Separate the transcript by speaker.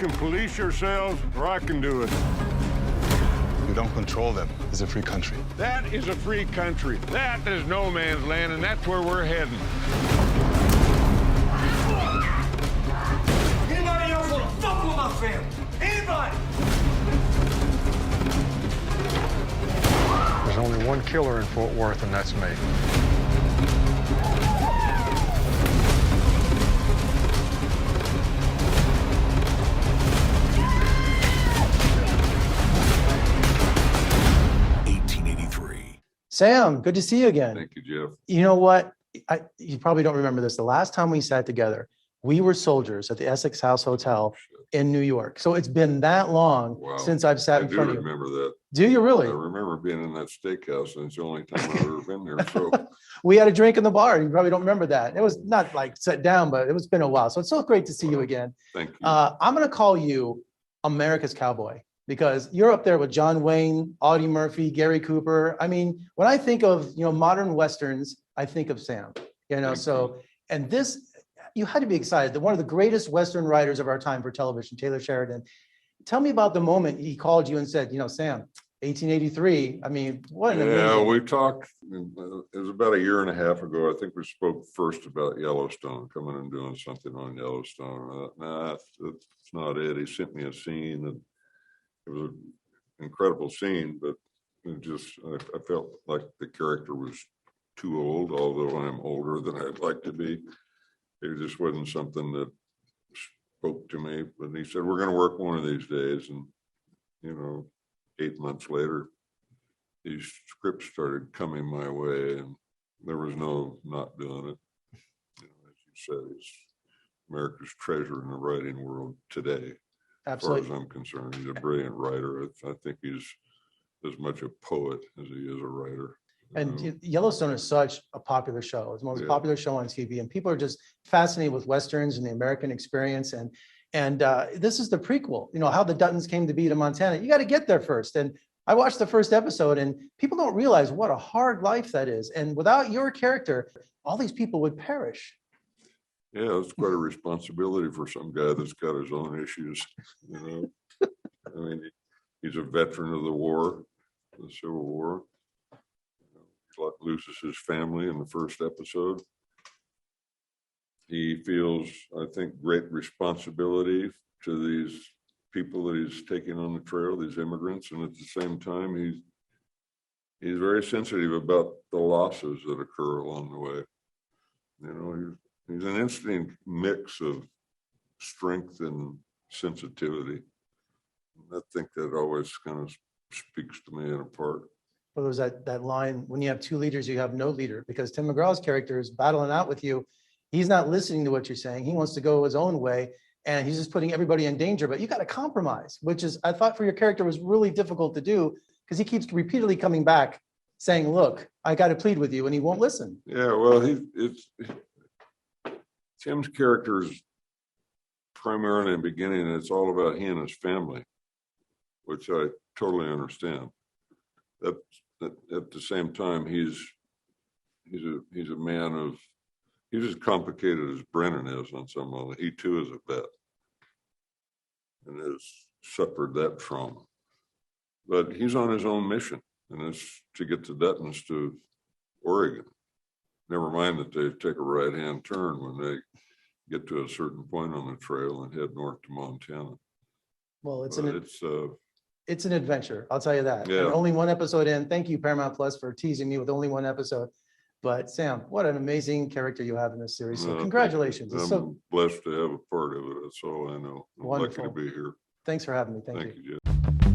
Speaker 1: can police yourselves, or I can do it.
Speaker 2: We don't control them. It's a free country.
Speaker 1: That is a free country. That is no man's land, and that's where we're heading.
Speaker 3: Anybody else want to fuck with my family? Anybody?
Speaker 4: There's only one killer in Fort Worth, and that's me.
Speaker 5: Sam, good to see you again.
Speaker 1: Thank you, Jeff.
Speaker 5: You know what? You probably don't remember this. The last time we sat together, we were soldiers at the Essex House Hotel in New York. So it's been that long since I've sat in front of you.
Speaker 1: I do remember that.
Speaker 5: Do you really?
Speaker 1: I remember being in that steakhouse, and it's the only time I've ever been there. So
Speaker 5: We had a drink in the bar. You probably don't remember that. It was not like set down, but it's been a while. So it's so great to see you again.
Speaker 1: thank you.
Speaker 5: I'm going to call you America's Cowboy, because you're up there with John Wayne, Audie Murphy, Gary Cooper. I mean, when I think of, modern Westerns, I think of Sam, and this, you had to be excited that one of the greatest Western writers of our time for television, Taylor Sheridan. Tell me about the moment he called you and said, Sam, 1883. I mean, what an amazing.
Speaker 1: We talked, it was about a year and a half ago. I think we spoke first about Yellowstone, coming and doing something on Yellowstone. Nah, that's not it. He sent me a scene, and it was an incredible scene, but I felt like the character was too old, although I'm older than I'd like to be. It just wasn't something that spoke to me. But he said, we're going to work one of these days. And, 8 months later, these scripts started coming my way, and there was no not doing it. As you said, he's America's treasure in the writing world today.
Speaker 5: Absolutely.
Speaker 1: As far as I'm concerned, he's a brilliant writer. I think he's as much a poet as he is a writer.
Speaker 5: And Yellowstone is such a popular show. It's the most popular show on TV, and people are just fascinated with Westerns and the American experience. And this is the prequel, how the Duttons came to be to Montana. You got to get there first. And I watched the first episode, and people don't realize what a hard life that is. And without your character, all these people would perish.
Speaker 1: Yeah, it's quite a responsibility for some guy that's got his own issues. I mean, he's a veteran of the war, the Civil War. He loses his family in the first episode. He feels, I think, great responsibility to these people that he's taking on the trail, these immigrants, and at the same time, he's very sensitive about the losses that occur along the way. He's an interesting mix of strength and sensitivity. I think that always kind of speaks to me in a part.
Speaker 5: Well, there's that line, when you have two leaders, you have no leader, because Tim McGraw's character is battling out with you. He's not listening to what you're saying. He wants to go his own way, and he's just putting everybody in danger. But you got to compromise, which is, I thought for your character was really difficult to do, because he keeps repeatedly coming back saying, look, I got to plead with you, and he won't listen.
Speaker 1: Yeah, well, Tim's character is primarily in the beginning, it's all about he and his family, which I totally understand. At the same time, he's a man of, he's as complicated as Brennan is on some level. He too is a vet and has suffered that trauma. But he's on his own mission, and it's to get the Duttons to Oregon. Never mind that they take a right-hand turn when they get to a certain point on the trail and head north to Montana.
Speaker 5: Well, it's an adventure, I'll tell you that.
Speaker 1: Yeah.
Speaker 5: And only one episode in. Thank you, Paramount Plus, for teasing me with only one episode. But Sam, what an amazing character you have in this series. So congratulations.
Speaker 1: I'm blessed to have a part of it. That's all I know. I'm
Speaker 5: Wonderful.
Speaker 1: lucky to be here.
Speaker 5: Thanks for having me. Thank you.
Speaker 1: Thank you, Jeff.